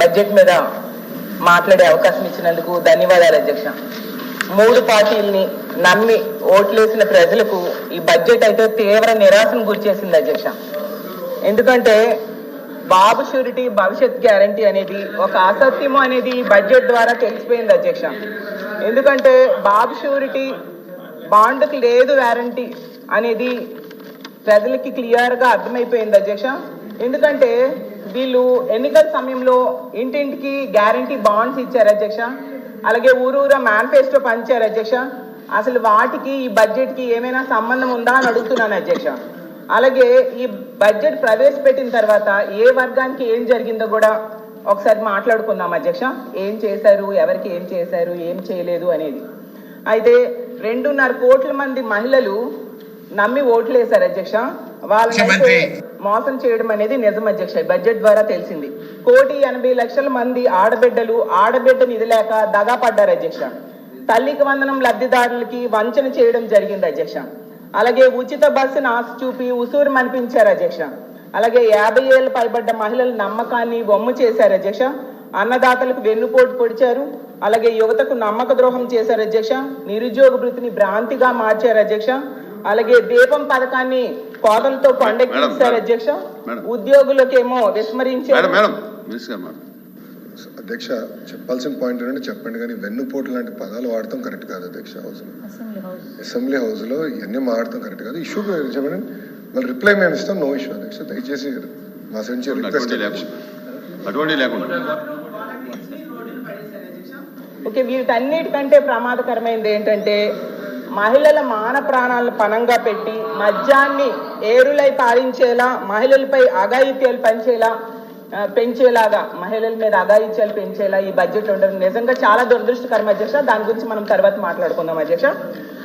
Budget మీద మాట్లాడే అవకాశం ఇచ్చినందుకు ధన్యవాదాలు అధ్యక్ష. 3 పార్టీల్ని నమ్మి ఓట్లేసిన ప్రజలకు ఈ బడ్జెట్ అయితే తీవ్ర నిరాశను గురిచేసింది అధ్యక్ష. ఎందుకంటే బాబు షూరిటీ భవిష్యత్ గ్యారంటీ అనేది ఒక అసత్యము అనేది ఈ బడ్జెట్ ద్వారా తెలిసిపోయింది అధ్యక్ష. ఎందుకంటే బాబు షూరిటీ బాండ్కి లేదు వారంటీ అనేది ప్రజలకి క్లియర్గా అర్థమైపోయింది అధ్యక్ష. ఎందుకంటే వీళ్ళు ఎన్నికల సమయంలో ఇంటింటికి గ్యారంటీ బాండ్స్ ఇచ్చారు అధ్యక్ష. అలాగే ఊరూరా మేనిఫెస్టో పంచారు అధ్యక్ష. అసలు వాటికి ఈ బడ్జెట్కి ఏమైనా సంబంధం ఉందా అని అడుగుతున్నాను అధ్యక్ష. అలాగే ఈ బడ్జెట్ ప్రవేశపెట్టిన తర్వాత ఏ వర్గానికి ఏం జరిగిందో కూడా ఒకసారి మాట్లాడుకుందాం అధ్యక్ష. ఏం చేశారు, ఎవరికి ఏం చేశారు, ఏం చేయలేదు అనేది. అయితే 2.5 కోట్ల మంది మహిళలు నమ్మి ఓట్లు వేశారు అధ్యక్ష. వాళ్ళని మోసం చేయడం అనేది నిజం అధ్యక్ష. బడ్జెట్ ద్వారా తెలిసింది. 1,80,00,000 మంది ఆడబిడ్డ నిధి లేక దగా పడ్డారు అధ్యక్ష. తల్లికి వందనం లబ్ధిదారులకి వంచన చేయడం జరిగింది అధ్యక్ష. అలాగే ఉచిత బస్సును ఆశ చూపి ఉసూరు మనిపించారు అధ్యక్ష. అలాగే 50 ఏళ్ళు పైబడ్డ మహిళల నమ్మకాన్ని వమ్ము చేశారు అధ్యక్ష. అన్నదాతలకు వెన్నుపోటు పొడిచారు. అలాగే యువతకు నమ్మక ద్రోహం చేశారు అధ్యక్ష. నిరుద్యోగ వృత్తిని భ్రాంతిగా మార్చారు అధ్యక్ష. అలాగే దీపం పథకాన్ని కోదలతో కొండెక్కించారు అధ్యక్ష. ఉద్యోగులకేమో విస్మరించారు. అధ్యక్ష, చెప్పాల్సిన పాయింట్ ఏంటంటే చెప్పండి, కానీ వెన్నుపోటు లాంటి పదాలు వాడటం కరెక్ట్ కాదు అధ్యక్ష. అసెంబ్లీ హౌస్ లో ఇవన్నీ మాడటం కరెక్ట్ కాదు. ఇష్యూ చెప్పండి, వాళ్ళు రిప్లై మేము ఇస్తాం, నో ఇష్యూ అధ్యక్ష. దయచేసి మా సెన్స్ రిక్వెస్ట్. ఓకే, వీటన్నిటికంటే ప్రమాదకరమైనది ఏంటంటే మహిళల మాన ప్రాణాలను పణంగా పెట్టి మద్యాన్ని ఏరులై పారించేలా, మహిళలపై అఘాయిత్యాలు పెంచేలాగా మహిళల మీద అఘాయిత్యాలు పెంచేలా ఈ బడ్జెట్ ఉండడం నిజంగా చాలా దురదృష్టకరం అధ్యక్ష. దాని గురించి మనం తర్వాత మాట్లాడుకుందాం అధ్యక్ష.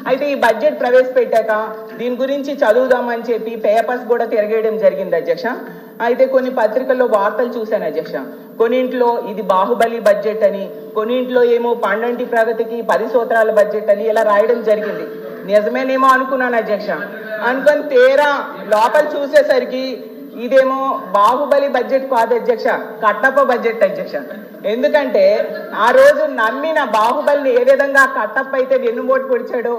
అయితే ఈ బడ్జెట్ ప్రవేశపెట్టాక దీని గురించి చదువుదామని చెప్పి పేపర్స్ కూడా తిరగేయడం జరిగింది అధ్యక్ష. అయితే కొన్ని పత్రికల్లో వార్తలు చూశాను అధ్యక్ష. కొన్నింట్లో ఇది బాహుబలి బడ్జెట్ అని, కొన్నింట్లో ఏమో పండంటి ప్రగతికి 10 సూత్రాల బడ్జెట్ అని ఇలా రాయడం జరిగింది. నిజమేనేమో అనుకున్నాను అధ్యక్ష. అనుకొని తీరా లోపల చూసేసరికి ఇదేమో బాహుబలి బడ్జెట్ కాదు అధ్యక్ష, కట్టప్ప బడ్జెట్ అధ్యక్ష. ఎందుకంటే ఆ రోజు నమ్మిన బాహుబలిని ఏ విధంగా కట్టప్ప అయితే వెన్నుపోటు పొడిచాడో,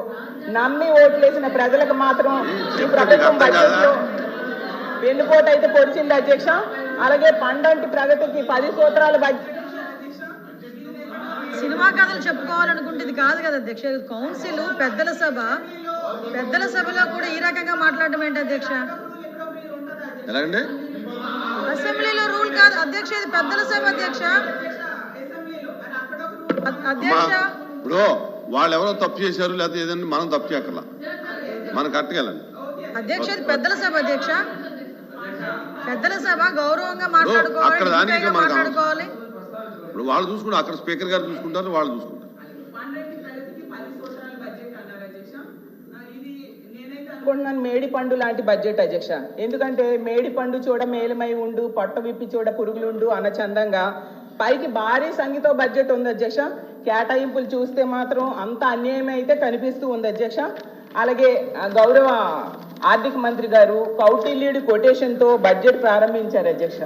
నమ్మి ఓట్లేసిన ప్రజలకు మాత్రం ఈ ప్రభుత్వం బడ్జెట్ లో వెన్నుపోటు అయితే పొడిచింది అధ్యక్ష. అలాగే పండంటి ప్రగతికి 10 సూత్రాల బడ్జెట్. సినిమా కథలు చెప్పుకోవాలనుకుంటే ఇది కాదు కదా అధ్యక్ష. కౌన్సిల్ పెద్దల సభలో కూడా ఈ రకంగా మాట్లాడడం ఏంటి అధ్యక్ష? అసెంబ్లీలో రూల్ కాదు అధ్యక్ష, ఇది పెద్దల సభ అధ్యక్ష. ఇప్పుడు వాళ్ళు ఎవరో తప్పు చేశారు, లేకపోతే ఏదైనా మనం తప్పు చేయక్కర్లా, మనం కట్టగలండి అధ్యక్ష. ఇది పెద్దల సభ అధ్యక్ష. పెద్దల సభ గౌరవంగా మాట్లాడుకోవాలి. ఇప్పుడు వాళ్ళు చూసుకుంటారు, అక్కడ స్పీకర్ గారు చూసుకుంటారు, వాళ్ళు చూసుకుంటారు. మేడి పండు లాంటి బడ్జెట్ అధ్యక్ష. ఎందుకంటే మేడి పండు చూడ మేలమై ఉండు, పొట్ట విప్పి చూడ పురుగులుండు అన్న చందంగా పైకి భారీ సంఖ్యతో బడ్జెట్ ఉంది అధ్యక్ష. కేటాయింపులు చూస్తే మాత్రం అంత అన్యాయం అయితే కనిపిస్తూ ఉంది అధ్యక్ష. అలాగే గౌరవ ఆర్థిక మంత్రి గారు కౌటిల్యుడి కొటేషన్తో బడ్జెట్ ప్రారంభించారు అధ్యక్ష.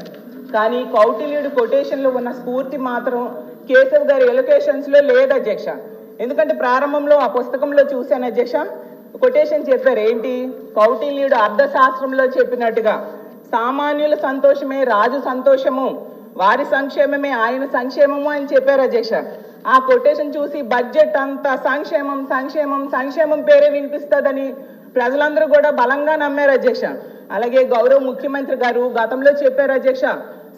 కానీ కౌటిల్యుడి కొటేషన్లో ఉన్న స్ఫూర్తి మాత్రం కేశవ్ గారి ఎలొకేషన్స్ లో లేదు అధ్యక్ష. ఎందుకంటే ప్రారంభంలో ఆ పుస్తకంలో చూశాను అధ్యక్ష, కొటేషన్ చెప్పారు. ఏంటి? కౌటిల్యుడు అర్థశాస్త్రంలో చెప్పినట్టుగా సామాన్యుల సంతోషమే రాజు సంతోషము, వారి సంక్షేమమే ఆయన సంక్షేమము అని చెప్పారు అధ్యక్ష. ఆ కొటేషన్ చూసి బడ్జెట్ అంతా సంక్షేమం సంక్షేమం సంక్షేమం పేరే వినిపిస్తుందని ప్రజలందరూ కూడా బలంగా నమ్మారు అధ్యక్ష. అలాగే గౌరవ ముఖ్యమంత్రి గారు గతంలో చెప్పారు అధ్యక్ష,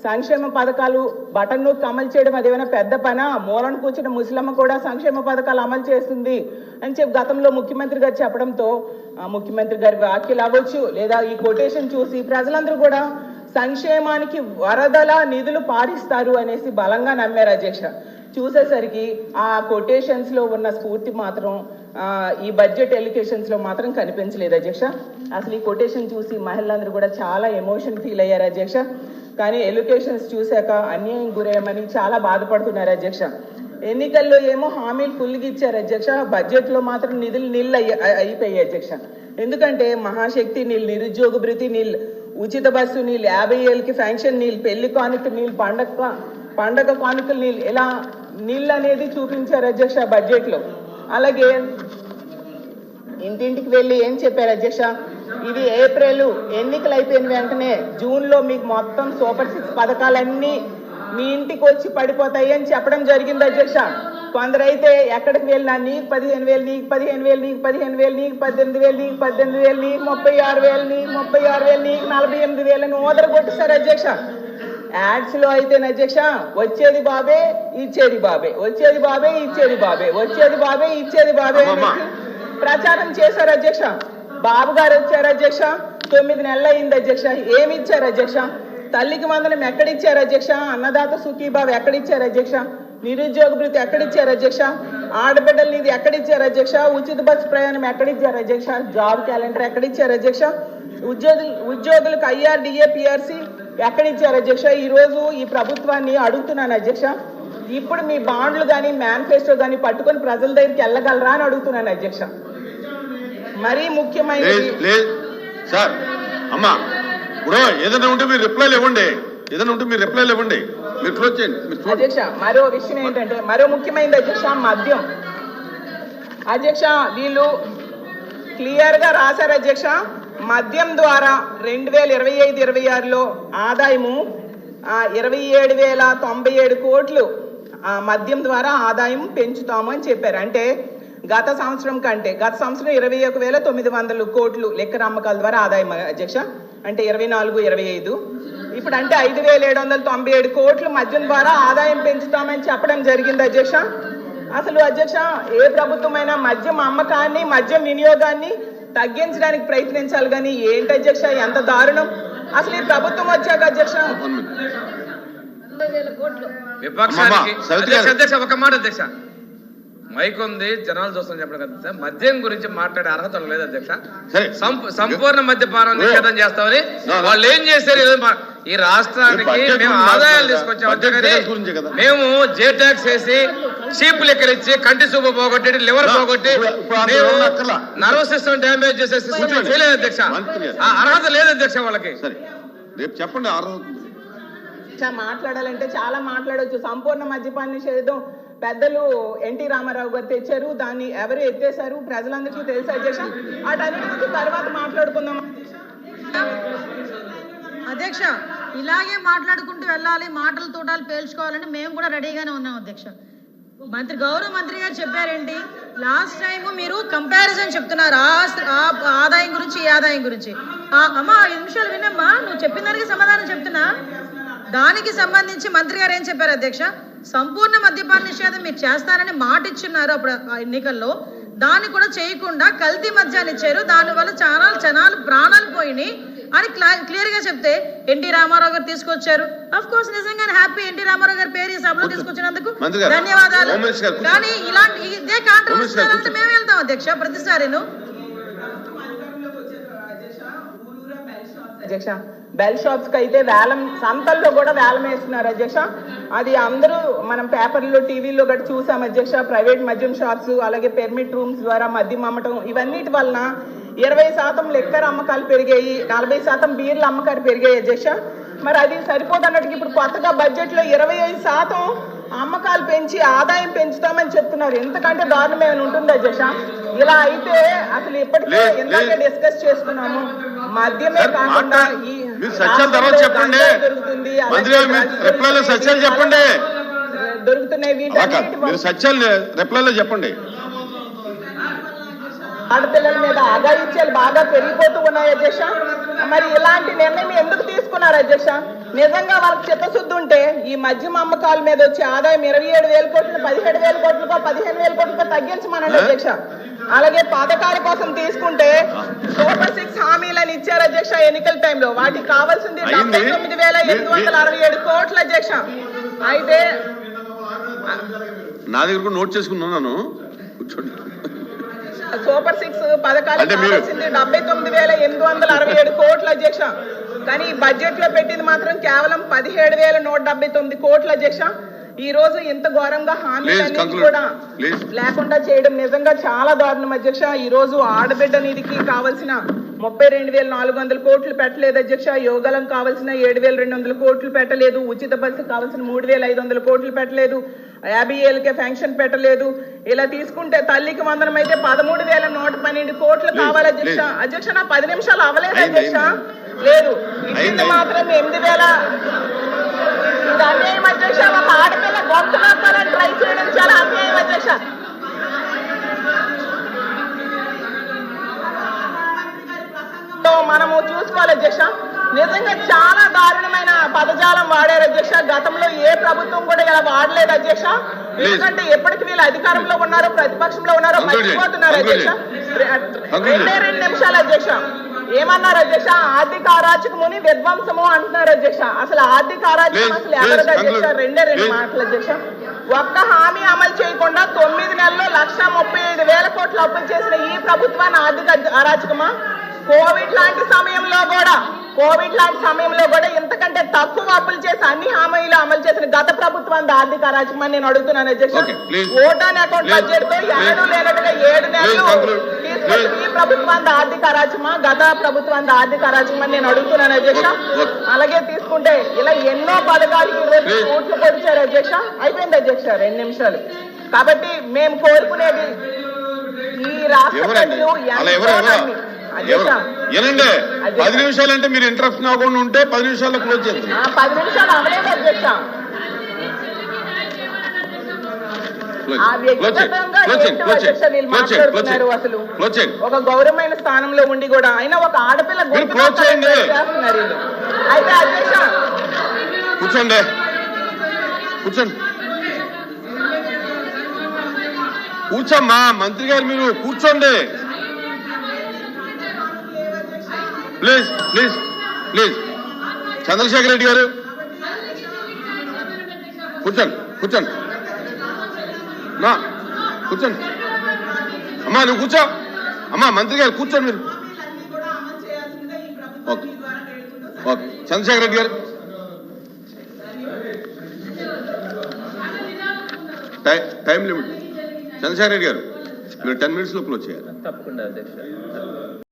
సంక్షేమ పథకాలు బటన్ నొక్కి అమలు చేయడం అదేమైనా పెద్ద పనా, మూలను కూర్చున్న ముసలమ్మ కూడా సంక్షేమ పథకాలు అమలు చేస్తుంది అని చెప్పి గతంలో ముఖ్యమంత్రి గారు చెప్పడంతో ముఖ్యమంత్రి గారి వ్యాఖ్యలు అవ్వచ్చు లేదా ఈ కొటేషన్ చూసి ప్రజలందరూ కూడా సంక్షేమానికి వరదల నిధులు పారిస్తారు అనేసి బలంగా నమ్మారు అధ్యక్ష. చూసేసరికి ఆ కొటేషన్స్ లో ఉన్న స్ఫూర్తి మాత్రం ఈ బడ్జెట్ ఎలికేషన్స్ లో మాత్రం కనిపించలేదు అధ్యక్ష. అసలు ఈ కొటేషన్ చూసి మహిళలందరూ కూడా చాలా ఎమోషన్ ఫీల్ అయ్యారు అధ్యక్ష. కానీ ఎలికేషన్స్ చూశాక అన్యాయం గురేయమని చాలా బాధపడుతున్నారు అధ్యక్ష. ఎన్నికల్లో ఏమో హామీలు ఫుల్గా ఇచ్చారు అధ్యక్ష, బడ్జెట్ లో మాత్రం నిధులు నీళ్ళు అయిపోయాయి అధ్యక్ష. ఎందుకంటే మహాశక్తి నీళ్ళు, నిరుద్యోగ భృతి నీళ్ళు, ఉచిత బస్సు నీళ్ళు, 50 ఏళ్ళకి ఫెన్షన్ నీళ్ళు, పెళ్లి కానుక నీళ్ళు, పండగ కానుకలు నీళ్ళు ఇలా నీళ్ళు అనేది చూపించారు అధ్యక్ష బడ్జెట్ లో. అలాగే ఇంటింటికి వెళ్ళి ఏం చెప్పారు అధ్యక్ష, ఇది ఏప్రిల్ ఎన్నికలు అయిపోయిన వెంటనే జూన్ లో మీకు మొత్తం సూపర్ 6 పథకాలన్నీ మీ ఇంటికి వచ్చి పడిపోతాయి అని చెప్పడం జరిగింది అధ్యక్ష. కొందరైతే ఎక్కడికి వెళ్ళినా నీకు 15,000, నీకు 15,000, నీకు 15,000, నీకు 18,000, నీకు 18,000, నీకు 36,000, నీకు 36,000, నీకు 48,000 అని ఓదర కొట్టిస్తారు అధ్యక్ష. యాడ్స్ లో అయితే అధ్యక్ష వచ్చేది బాబే ఇచ్చేది బాబే, వచ్చేది బాబే ఇచ్చేది బాబే, వచ్చేది బాబే ఇచ్చేది బాబే అని ప్రచారం చేశారు అధ్యక్ష. బాబు గారు వచ్చారు అధ్యక్ష, 9 నెలలు అయింది అధ్యక్ష. ఏమి ఇచ్చారు అధ్యక్ష? తల్లికి వందనం ఎక్కడిచ్చారు అధ్యక్ష? అన్నదాత సుఖీబాబు ఎక్కడిచ్చారు అధ్యక్ష? నిరుద్యోగ భృతి ఎక్కడిచ్చారు అధ్యక్ష? ఆడబిడ్డల నిధి ఎక్కడిచ్చారు అధ్యక్ష? ఉచిత బస్సు ప్రయాణం ఎక్కడిచ్చారు అధ్యక్ష? జాబ్ క్యాలెండర్ ఎక్కడిచ్చారు అధ్యక్ష? ఉద్యోగులకు IRDA PRC ఎక్కడిచ్చారు అధ్యక్ష? ఈ రోజు ఈ ప్రభుత్వాన్ని అడుగుతున్నాను అధ్యక్ష, ఇప్పుడు మీ బాండ్లు కానీ మేనిఫెస్టో కానీ పట్టుకొని ప్రజల దగ్గరికి వెళ్ళగలరా అని అడుగుతున్నాను అధ్యక్ష. మరీ ముఖ్యమైనది సార్ అమ్మా, ఇప్పుడు ఏదైనా ఉంటే మీరు రిప్లైలు ఇవ్వండి, ఏదైనా ఉంటే మీరు రిప్లైలు ఇవ్వండి, మీరు క్లోజ్ చేయండి అధ్యక్ష. మరో విషయం ఏంటంటే, మరో ముఖ్యమైనది అధ్యక్ష, మద్యం అధ్యక్ష. వీళ్ళు క్లియర్ గా రాశారు అధ్యక్ష, మద్యం ద్వారా 2025-26లో ఆదాయము 27,097 కోట్లు మద్యం ద్వారా ఆదాయం పెంచుతాము అని చెప్పారు. అంటే గత సంవత్సరం 21,900 కోట్లు లెక్కర అమ్మకాల ద్వారా ఆదాయం అధ్యక్ష. అంటే 24-25 ఇప్పుడు అంటే 5,797 కోట్లు మద్యం ద్వారా ఆదాయం పెంచుతామని చెప్పడం జరిగింది అధ్యక్ష. అసలు అధ్యక్ష ఏ ప్రభుత్వమైనా మద్యం అమ్మకాన్ని మద్యం వినియోగాన్ని తగ్గించడానికి ప్రయత్నించాలి కానీ ఏంటి అధ్యక్ష ఎంత దారుణం అసలు ఈ ప్రభుత్వం వచ్చాక అధ్యక్ష. విపక్షానికి అధ్యక్ష ఒక మాట అధ్యక్ష, మైక్ ఉంది జనాలు చూస్తాం చెప్పడం కదా, మద్యం గురించి మాట్లాడే అర్హత లేదు అధ్యక్ష. సంపూర్ణ మద్యపానం నిషేధం చేస్తామని వాళ్ళు ఏం చేశారు? ఈ రాష్ట్రానికి మేము ఆదాయాలు తీసుకొచ్చాం అధ్యక్ష. మేము జే ట్యాక్స్ వేసి చీప్ లెక్కలు ఇచ్చి కంటి చూపు పోగొట్టి లివర్ పోగొట్టి నర్వస్ సిస్టమ్ డ్యామేజ్ చేసేసి చేయలేదు అధ్యక్ష. ఆ అర్హత లేదు అధ్యక్ష వాళ్ళకి. రేపు చెప్పండి అర్హత మాట్లాడాలంటే చాలా మాట్లాడవచ్చు. సంపూర్ణ మద్యపాన నిషేధం పెద్దలు ఎన్టీ రామారావు గారు తెచ్చారు, దాన్ని ఎవరు ఎత్తేసారు ప్రజలందరికీ తెలుసు అధ్యక్ష. వాటన్నిటి తర్వాత మాట్లాడుకుందాం అధ్యక్ష. ఇలాగే మాట్లాడుకుంటూ వెళ్ళాలి, మాటలు తోటాలు పేల్చుకోవాలని మేము కూడా రెడీగానే ఉన్నాం అధ్యక్ష. గౌరవ మంత్రి గారు చెప్పారేంటి లాస్ట్ టైం మీరు కంపారిజన్ చెప్తున్నారు ఆదాయం గురించి ఈ ఆదాయం గురించి. అమ్మా 5 నిమిషాలు వినమ్మా, నువ్వు చెప్పిన దానికి సమాధానం చెప్తున్నా. దానికి సంబంధించి మంత్రి గారు ఏం చెప్పారు అధ్యక్ష? సంపూర్ణ మద్యపాన నిషేధం మీరు చేస్తారని మాట ఇచ్చున్నారు అప్పుడు ఎన్నికల్లో, దాన్ని కూడా చేయకుండా కల్తీ మద్యాన్ని ఇచ్చారు, దానివల్ల చాలా జనాలు ప్రాణాలు పోయినాయి అని క్లియర్ గా చెప్తే ఎన్టీ రామారావు గారు తీసుకొచ్చారు. అఫ్ కోర్స్ నిజంగానే హ్యాపీ ఎన్టీ రామారావు గారి పేరు ఈ సభలో తీసుకొచ్చినందుకు ధన్యవాదాలు. కానీ ఇలాంటి ఇదే కాంట్రవర్సీ మేము వెళ్తాం అధ్యక్ష ప్రతిసారి. అధ్యక్ష బెల్ షాప్స్ కి అయితే వేలం, సంతల్లో కూడా వేలం వేస్తున్నారు అధ్యక్ష. అది అందరూ మనం పేపర్లో టీవీలో గట్టి చూసాం అధ్యక్ష. ప్రైవేట్ మద్యం షాప్స్ అలాగే పెర్మిట్ రూమ్స్ ద్వారా మద్యం అమ్మటం ఇవన్నిటి వలన 20% లిక్కర్ అమ్మకాలు పెరిగాయి, 40% బీర్ల అమ్మకాలు పెరిగాయి అధ్యక్ష. మరి అది సరిపోదన్నట్టుగా ఇప్పుడు కొత్తగా బడ్జెట్ లో 25% అమ్మకాలు పెంచి ఆదాయం పెంచుతామని చెప్తున్నారు. ఎంతకంటే దారుణం ఏమైనా ఉంటుంది అధ్యక్ష? ఇలా అయితే అసలు ఇప్పటికే ఎందాక డిస్కస్ చేసుకున్నాము, మద్యమే కాకుండా దొరుకుతున్నాయి చెప్పండి. ఆడపిల్లల మీద అఘాయిత్యాలు బాగా పెరిగిపోతూ ఉన్నాయి అధ్యక్ష. మరి ఇలాంటి నిర్ణయం ఎందుకు తీసుకున్నారు అధ్యక్ష? నిజంగా వాళ్ళకి చిత్తశుద్ధి ఉంటే ఈ మద్యం అమ్మకాల మీద వచ్చే ఆదాయం 27,000 కోట్లు 17,000 కోట్లకో 15,000 కోట్లకో తగ్గించమనండి అధ్యక్ష. అలాగే పథకాల కోసం తీసుకుంటే సూపర్ 6 హామీలను ఇచ్చారు అధ్యక్ష ఎన్నికల టైంలో. వాటికి కావాల్సింది 79,867 కోట్లు అధ్యక్ష. అయితే నా దగ్గర నోట్ చేసుకున్నాను కూర్చోండి. సూపర్ 6 పథకాలకు కావాల్సింది 79,867 కోట్ల అధ్యక్ష. కానీ బడ్జెట్ లో పెట్టింది మాత్రం కేవలం 17,179 కోట్ల అధ్యక్ష. ఈ రోజు ఇంత ఘోరంగా హామీలన్నిటి కూడా లేకుండా చేయడం నిజంగా చాలా దారుణం అధ్యక్ష. ఈ రోజు ఆడబిడ్డ నిధికి కావాల్సిన 32,400 కోట్లు పెట్టలేదు అధ్యక్ష. యోగలం కావాల్సిన 7,200 కోట్లు పెట్టలేదు. ఉచిత బస్సు కావాల్సిన 3,500 కోట్లు పెట్టలేదు. 50 ఏళ్ళకే ఫంక్షన్ పెట్టలేదు. ఇలా తీసుకుంటే తల్లికి వందనం అయితే 13,112 కోట్లు కావాలి అధ్యక్ష. అధ్యక్ష నా 10 నిమిషాలు అవ్వలేదు అధ్యక్ష. లేదు ఇది మాత్రం 8,000. ఇది అన్యాయం అధ్యక్ష. ఒక ఆడపిల్ల గొంతు నొక్కాలని ట్రై చేయడం చాలా అన్యాయం అధ్యక్ష. మనము చూసుకోవాలి అధ్యక్ష. నిజంగా చాలా దారుణమైన పదజాలం వాడారు అధ్యక్ష. గతంలో ఏ ప్రభుత్వం కూడా ఇలా వాడలేదు అధ్యక్ష. ఎందుకంటే ఎప్పటికి వీళ్ళు అధికారంలో ఉన్నారో ప్రతిపక్షంలో ఉన్నారో మర్చిపోతున్నారు అధ్యక్ష. 2 నిమిషాలు అధ్యక్ష. ఏమన్నారు అధ్యక్ష? ఆర్థిక అరాచకముని విధ్వంసము అంటున్నారు అధ్యక్ష. అసలు ఆర్థిక అరాచకం అసలు ఎవరిది అధ్యక్ష? 2 మాటలు అధ్యక్ష. ఒక్క హామీ అమలు చేయకుండా 9 నెలల్లో 1,35,000 కోట్లు అప్పులు చేసిన ఈ ప్రభుత్వాన్ని ఆర్థిక అరాచకమా? కోవిడ్ లాంటి సమయంలో కూడా ఇంతకంటే తక్కువ అప్పులు చేసి అన్ని హామీలు అమలు చేసిన గత ప్రభుత్వాన్ని ఆర్థిక అరాచకమని నేను అడుగుతున్నాను అధ్యక్ష. ఓటాన్ అకౌంట్ బడ్జెట్ తో ఎన్నడూ లేనట్టుగా 7 నెలలు తీసుకొచ్చిన ఈ ప్రభుత్వాన్ని ఆర్థిక అరాచకమా, గత ప్రభుత్వాన్ని ఆర్థిక అరాచకమని నేను అడుగుతున్నాను అధ్యక్ష. అలాగే తీసుకుంటే ఇలా ఎన్నో పథకాలకి ఓట్లు పొడిచారు అధ్యక్ష. అయిపోయింది అధ్యక్ష 2 నిమిషాలు. కాబట్టి మేము కోరుకునేది ఈ రాష్ట్ర ప్రజలు ఏనండి 10 నిమిషాలు అంటే మీరు ఇంటరప్షన్ అవ్వకుండా ఉంటే 10 నిమిషాల్లో క్లోజ్ చేద్దాం. 10 నిమిషాలు అవ్వలేదు అధ్యక్ష. మాట్లాడుతున్నారు అసలు ఒక గౌరవమైన స్థానంలో ఉండి కూడా అయినా ఒక ఆడపిల్ల చేస్తున్నారు. అయితే అధ్యక్ష కూర్చోండి కూర్చోమ్మా మంత్రి గారు మీరు కూర్చోండి ప్లీజ్ చంద్రశేఖర్ రెడ్డి గారు కూర్చోండి అమ్మా నువ్వు కూర్చో. అమ్మా మంత్రి గారు కూర్చోండి మీరు. ఓకే చంద్రశేఖర్ రెడ్డి గారు టైం లిమిట్. చంద్రశేఖర్ రెడ్డి గారు మీరు 10 minutes లో క్లోజ్ చేయాలి. తప్పకుండా అధ్యక్ష.